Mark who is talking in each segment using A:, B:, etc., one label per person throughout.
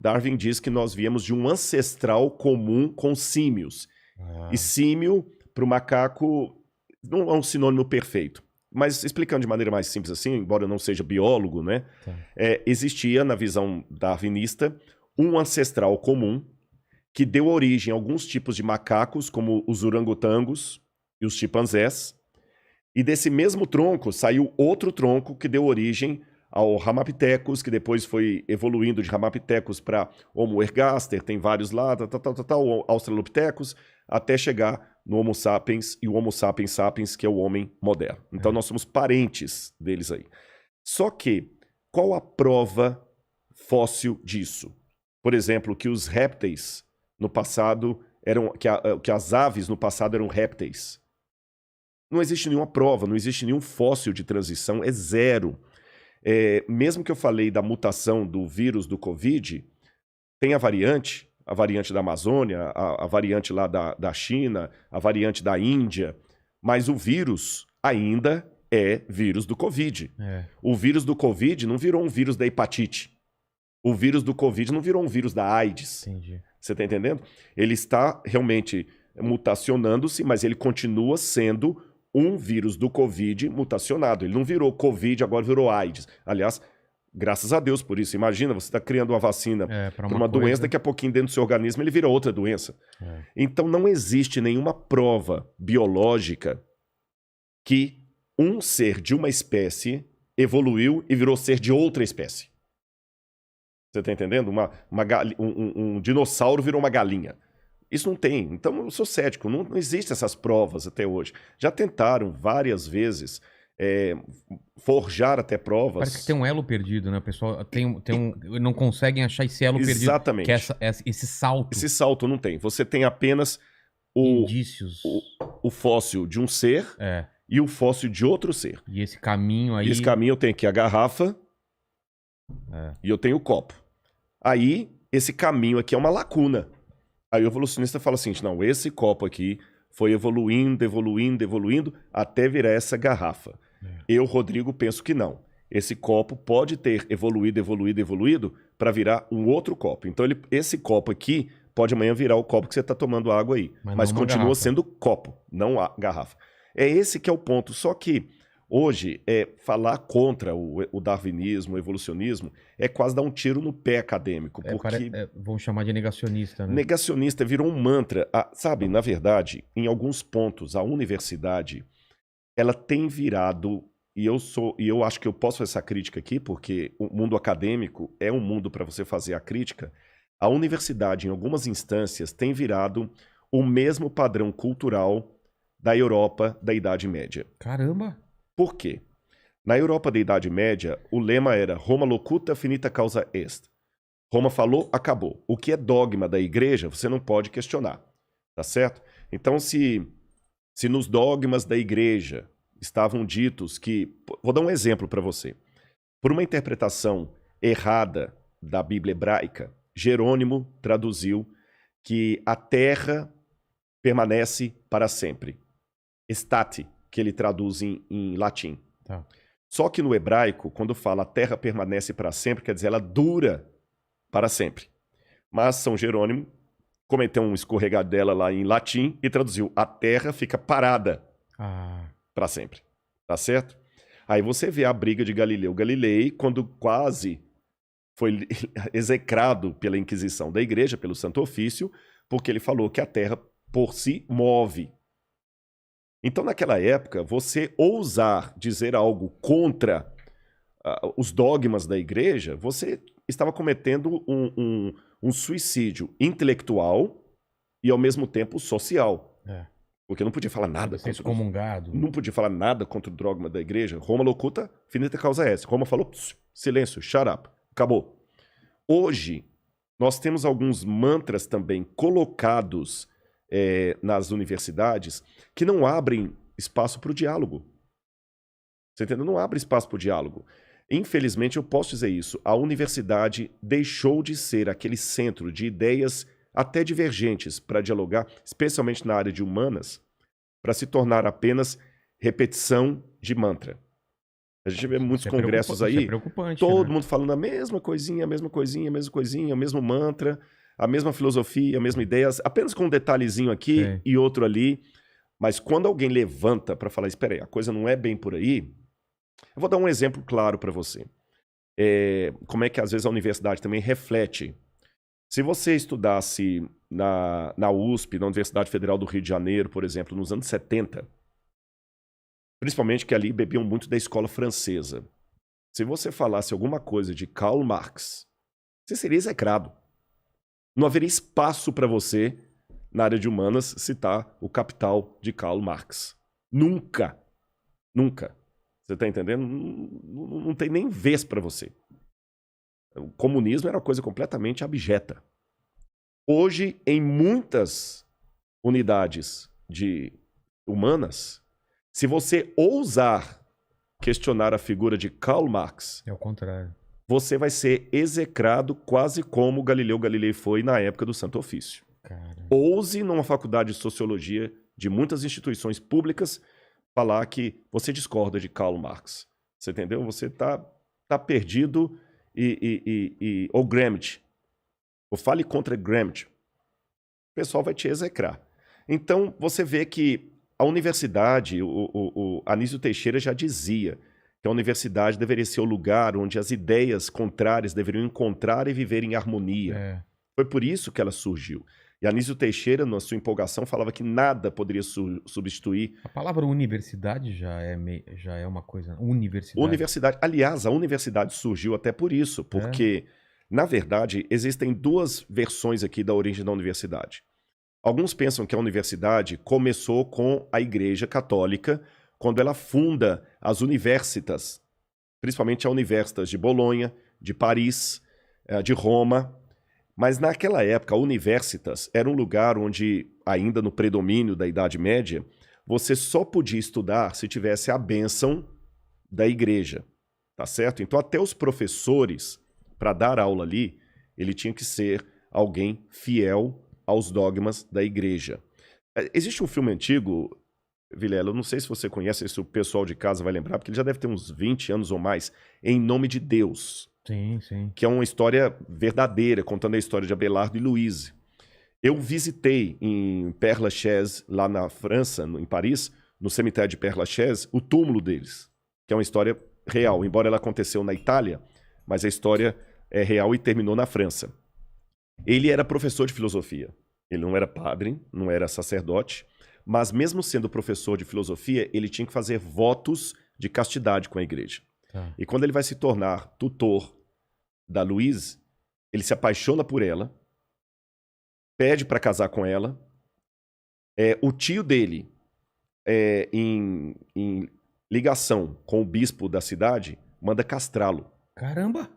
A: Darwin diz que nós viemos de um ancestral comum com símios. E símio, para o macaco, não é um sinônimo perfeito. Mas explicando de maneira mais simples assim, embora eu não seja biólogo, né?
B: Tá.
A: Existia, na visão darwinista, um ancestral comum que deu origem a alguns tipos de macacos, como os orangotangos e os chimpanzés. E desse mesmo tronco saiu outro tronco que deu origem ao Ramapithecus, que depois foi evoluindo de Ramapithecus para Homo ergaster, tem vários lá, Australopithecus, até chegar no Homo sapiens e o Homo sapiens sapiens, que é o homem moderno. Então nós somos parentes deles aí. Só que, qual a prova fóssil disso? Por exemplo, que os répteis no passado que as aves no passado eram répteis. Não existe nenhuma prova, não existe nenhum fóssil de transição, é zero. Mesmo que eu falei da mutação do vírus do Covid, tem a variante da Amazônia, a variante lá da China, a variante da Índia, mas o vírus ainda é vírus do Covid. O vírus do Covid não virou um vírus da hepatite. O vírus do Covid não virou um vírus da AIDS.
B: Entendi.
A: Você está entendendo? Ele está realmente mutacionando-se, mas ele continua sendo um vírus do Covid mutacionado. Ele não virou Covid, agora virou AIDS. Aliás, graças a Deus por isso. Imagina, você está criando uma vacina para uma doença, daqui a pouquinho dentro do seu organismo ele vira outra doença. Então não existe nenhuma prova biológica que um ser de uma espécie evoluiu e virou ser de outra espécie. Você está entendendo? Um dinossauro virou uma galinha. Isso não tem. Então eu sou cético. Não existem essas provas até hoje. Já tentaram várias vezes forjar até provas.
B: Parece que tem um elo perdido, né? O pessoal não conseguem achar esse elo perdido.
A: Exatamente.
B: Que é esse salto.
A: Esse salto não tem. Você tem apenas
B: indícios.
A: O fóssil de um ser e o fóssil de outro ser.
B: E esse caminho aí...
A: E esse caminho eu tenho aqui a garrafa e eu tenho o copo. Aí, esse caminho aqui é uma lacuna. Aí o evolucionista fala assim, não, esse copo aqui foi evoluindo, evoluindo, evoluindo, até virar essa garrafa. Eu, Rodrigo, penso que não. Esse copo pode ter evoluído, evoluído, evoluído para virar um outro copo. Então, esse copo aqui pode amanhã virar o copo que você está tomando água aí. Mas continua sendo copo, não a garrafa. É esse que é o ponto. Só que hoje, falar contra o darwinismo, o evolucionismo, é quase dar um tiro no pé acadêmico. Porque
B: vamos chamar de negacionista, né?
A: Negacionista virou um mantra. Sabe, na verdade, em alguns pontos, a universidade, ela tem virado, e eu acho que eu posso fazer essa crítica aqui, porque o mundo acadêmico é um mundo para você fazer a crítica. A universidade, em algumas instâncias, tem virado o mesmo padrão cultural da Europa da Idade Média.
B: Caramba!
A: Por quê? Na Europa da Idade Média, o lema era Roma locuta finita causa est. Roma falou, acabou. O que é dogma da igreja, você não pode questionar. Tá certo? Então, se nos dogmas da igreja estavam ditos que... Vou dar um exemplo para você. Por uma interpretação errada da Bíblia hebraica, Jerônimo traduziu que a terra permanece para sempre. Estate, que ele traduz em latim.
B: Tá.
A: Só que no hebraico, quando fala a terra permanece para sempre, quer dizer, ela dura para sempre. Mas São Jerônimo cometeu um escorregadela lá em latim e traduziu a terra fica parada para sempre. Tá certo? Aí você vê a briga de Galileu Galilei, quando quase foi execrado pela Inquisição da Igreja, pelo Santo Ofício, porque ele falou que a terra por si move. Então, naquela época, você ousar dizer algo contra os dogmas da igreja, você estava cometendo um suicídio intelectual e, ao mesmo tempo, social. Porque não podia falar nada contra
B: excomungado.
A: Não podia falar nada contra o dogma da igreja. Roma locuta, finita causa est. Roma falou, silêncio, shut up, acabou. Hoje, nós temos alguns mantras também colocados nas universidades que não abrem espaço para o diálogo. Você entendeu? Não abre espaço para o diálogo. Infelizmente, eu posso dizer isso. A universidade deixou de ser aquele centro de ideias até divergentes para dialogar, especialmente na área de humanas, para se tornar apenas repetição de mantra. A gente vê muitos
B: Isso é
A: congressos
B: isso é
A: aí,
B: preocupante,
A: todo
B: né?
A: mundo falando a mesma coisinha, a mesma coisinha, a mesma coisinha, o mesmo mantra, a mesma filosofia, a mesma ideia, apenas com um detalhezinho aqui
B: Sei.
A: e outro ali. Mas quando alguém levanta para falar, espera aí, a coisa não é bem por aí, eu vou dar um exemplo claro para você. Como é que às vezes a universidade também reflete. Se você estudasse na USP, na Universidade Federal do Rio de Janeiro, por exemplo, nos anos 70, principalmente que ali bebiam muito da escola francesa. Se você falasse alguma coisa de Karl Marx, você seria execrado. Não haveria espaço para você, na área de humanas, citar o Capital de Karl Marx. Nunca. Nunca. Você está entendendo? Não tem nem vez para você. O comunismo era uma coisa completamente abjeta. Hoje, em muitas unidades de humanas, se você ousar questionar a figura de Karl Marx,
B: É o contrário.
A: você vai ser execrado quase como Galileu Galilei foi na época do Santo Ofício.
B: Cara.
A: Ouse, numa faculdade de sociologia de muitas instituições públicas, falar que você discorda de Karl Marx. Você entendeu? Você tá perdido ou Gramsci. Ou fale contra Gramsci. O pessoal vai te execrar. Então, você vê que a universidade, o Anísio Teixeira já dizia que a universidade deveria ser o lugar onde as ideias contrárias deveriam encontrar e viver em harmonia.
B: É.
A: Foi por isso que ela surgiu. E Anísio Teixeira, na sua empolgação, falava que nada poderia substituir
B: A palavra universidade já é uma coisa. Universidade.
A: universidade. Aliás, a universidade surgiu até por isso, porque, na verdade, existem duas versões aqui da origem da universidade. Alguns pensam que a universidade começou com a Igreja Católica, quando ela funda as universitas, principalmente a Universitas de Bolonha, de Paris, de Roma. Mas naquela época, a Universitas era um lugar onde, ainda no predomínio da Idade Média, você só podia estudar se tivesse a bênção da igreja, tá certo? Então até os professores, para dar aula ali, ele tinha que ser alguém fiel aos dogmas da igreja. Existe um filme antigo, Vilela, eu não sei se você conhece, se o pessoal de casa vai lembrar, porque ele já deve ter uns 20 anos ou mais, Em Nome de Deus.
B: Sim, sim.
A: Que é uma história verdadeira, contando a história de Abelardo e Louise. Eu visitei em Père Lachaise, lá na França, em Paris, no cemitério de Père Lachaise, o túmulo deles, que é uma história real, embora ela aconteceu na Itália, mas a história é real e terminou na França. Ele era professor de filosofia. Ele não era padre, não era sacerdote, mas mesmo sendo professor de filosofia, ele tinha que fazer votos de castidade com a igreja.
B: Tá.
A: E quando ele vai se tornar tutor da Louise, ele se apaixona por ela, pede para casar com ela. O tio dele, em ligação com o bispo da cidade, manda castrá-lo,
B: Caramba!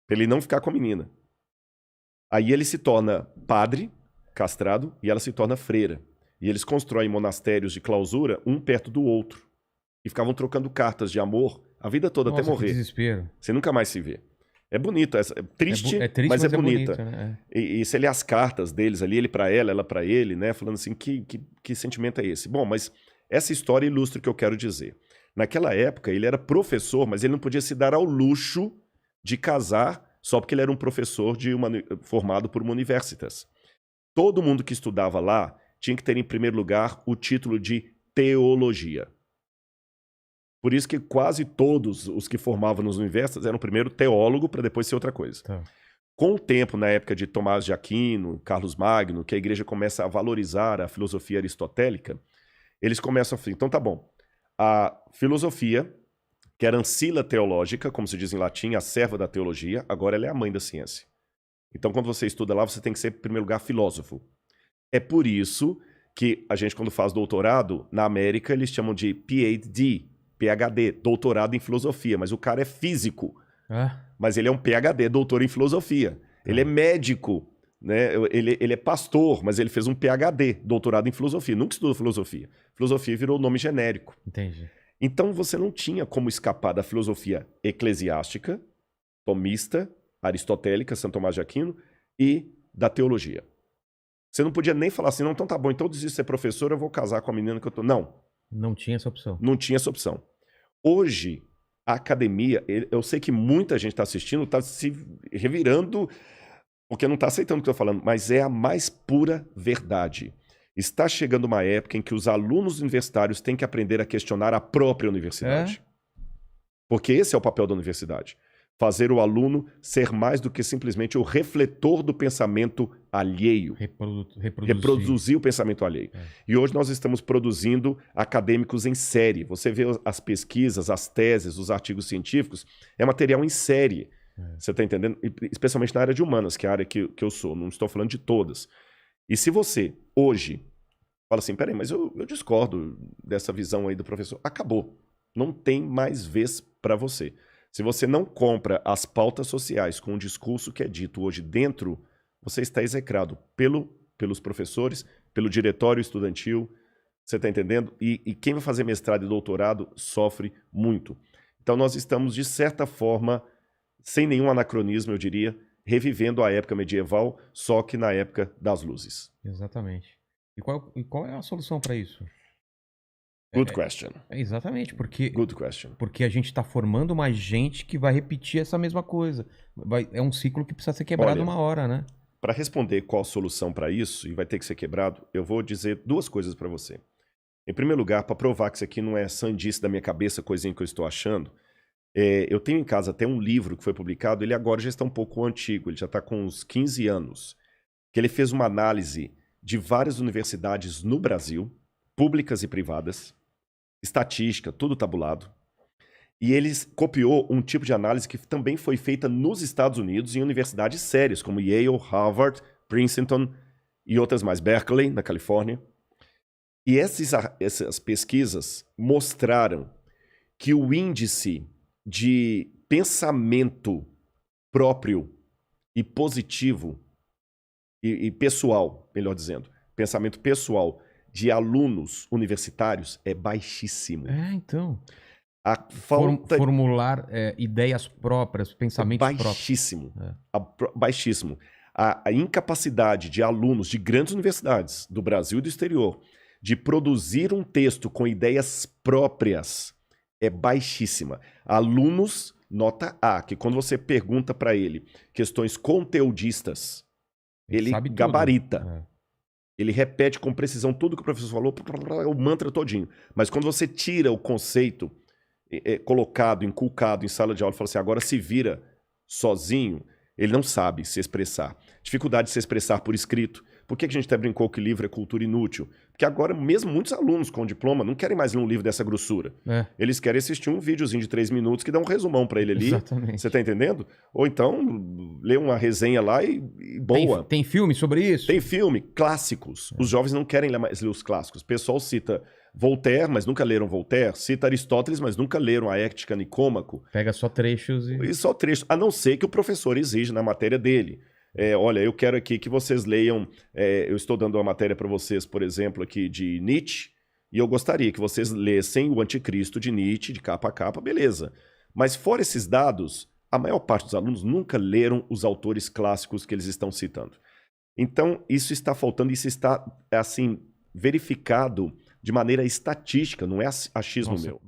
A: para ele não ficar com a menina. Aí ele se torna padre, castrado, e ela se torna freira. E eles constroem monastérios de clausura, um perto do outro. E ficavam trocando cartas de amor a vida toda,
B: Nossa,
A: até
B: que
A: morrer.
B: desespero.
A: Você nunca mais se vê. É bonito, é triste,
B: Triste,
A: mas é bonita.
B: bonito, né?
A: E você lê as cartas deles ali, ele pra ela pra ele, né? Falando assim, que sentimento é esse? Bom, mas essa história ilustra o que eu quero dizer. Naquela época, ele era professor, mas ele não podia se dar ao luxo de casar só porque ele era um professor formado por uma universitas. Todo mundo que estudava lá tinha que ter, em primeiro lugar, o título de teologia. Por isso que quase todos os que formavam nos universidades eram primeiro teólogo para depois ser outra coisa.
B: Tá.
A: Com o tempo, na época de Tomás de Aquino, Carlos Magno, que a igreja começa a valorizar a filosofia aristotélica, eles começam a falar, então tá bom, a filosofia, que era ancila teológica, como se diz em latim, a serva da teologia, agora ela é a mãe da ciência. Então quando você estuda lá, você tem que ser, em primeiro lugar, filósofo. É por isso que a gente, quando faz doutorado, na América, eles chamam de PhD, doutorado em filosofia, mas o cara é físico. Mas ele é um PhD, doutor em filosofia. Ele é médico, né? Ele é pastor, mas ele fez um PhD, doutorado em filosofia. Nunca estudou filosofia. Filosofia virou nome genérico.
B: Entendi.
A: Então você não tinha como escapar da filosofia eclesiástica, tomista, aristotélica, Santo Tomás de Aquino, e da teologia. Você não podia nem falar assim, não, então tá bom, então eu desisto de ser professor, eu vou casar com a menina que eu tô... Não.
B: Não tinha essa opção.
A: Não tinha essa opção. Hoje, A academia, eu sei que muita gente está assistindo, está se revirando porque não está aceitando o que eu estou falando, mas é a mais pura verdade. Está chegando uma época em que os alunos universitários têm que aprender a questionar a própria universidade. Porque esse é o papel da universidade. Fazer o aluno ser mais do que simplesmente o refletor do pensamento alheio. Reproduzir o pensamento alheio. E hoje nós estamos produzindo acadêmicos em série. Você vê as pesquisas, as teses, os artigos científicos, é material em série. Você está entendendo? Especialmente na área de humanas, que é a área que eu sou. Não estou falando de todas. E se você, hoje, fala assim, peraí, mas eu discordo dessa visão aí do professor. Acabou. Não tem mais vez para você. Se você não compra as pautas sociais com o discurso que é dito hoje dentro, você está execrado pelos professores, pelo diretório estudantil, você está entendendo? E quem vai fazer mestrado e doutorado sofre muito. Então nós estamos, de certa forma, sem nenhum anacronismo, eu diria, revivendo a época medieval, só que na época das luzes.
B: Exatamente. E qual é a solução para isso?
A: Good question.
B: Exatamente, porque a gente está formando mais gente que vai repetir essa mesma coisa. É um ciclo que precisa ser quebrado uma hora, né?
A: Para responder qual a solução para isso, e vai ter que ser quebrado, eu vou dizer duas coisas para você. Em primeiro lugar, para provar que isso aqui não é sandice da minha cabeça, coisinha que eu estou achando, eu tenho em casa até um livro que foi publicado, ele agora já está um pouco antigo, ele já está com uns 15 anos, que ele fez uma análise de várias universidades no Brasil, públicas e privadas, estatística, tudo tabulado. E ele copiou um tipo de análise que também foi feita nos Estados Unidos em universidades sérias, como Yale, Harvard, Princeton e outras mais, Berkeley, na Califórnia. E essas pesquisas mostraram que o índice de pensamento próprio e positivo e pessoal, melhor dizendo, pensamento pessoal de alunos universitários é baixíssimo.
B: Então.
A: A falta...
B: Formular ideias próprias, pensamentos
A: baixíssimo.
B: próprios.
A: Baixíssimo. A incapacidade de alunos de grandes universidades do Brasil e do exterior de produzir um texto com ideias próprias é baixíssima. Alunos, nota A, que quando você pergunta para ele questões conteudistas, ele gabarita. Ele repete com precisão tudo que o professor falou, é o mantra todinho. Mas quando você tira o conceito colocado, inculcado em sala de aula e fala assim, agora se vira sozinho, ele não sabe se expressar. Dificuldade de se expressar por escrito. Por que a gente até brincou que livro é cultura inútil? Porque agora mesmo muitos alunos com diploma não querem mais ler um livro dessa grossura. Eles querem assistir um videozinho de 3 minutos que dá um resumão para ele ali.
B: Exatamente.
A: Você tá entendendo? Ou então ler uma resenha lá e boa.
B: Tem filme sobre isso?
A: Tem filme, clássicos. Os jovens não querem mais ler os clássicos. O pessoal cita Voltaire, mas nunca leram Voltaire. Cita Aristóteles, mas nunca leram a Ética Nicômaco.
B: Pega só trechos
A: e só trechos. A não ser que o professor exija na matéria dele. Olha, eu quero aqui que vocês leiam, eu estou dando uma matéria para vocês, por exemplo, aqui de Nietzsche, e eu gostaria que vocês lessem o Anticristo de Nietzsche, de capa a capa, beleza. Mas fora esses dados, a maior parte dos alunos nunca leram os autores clássicos que eles estão citando. Então, isso está faltando, isso está, assim, verificado de maneira estatística, não é achismo meu.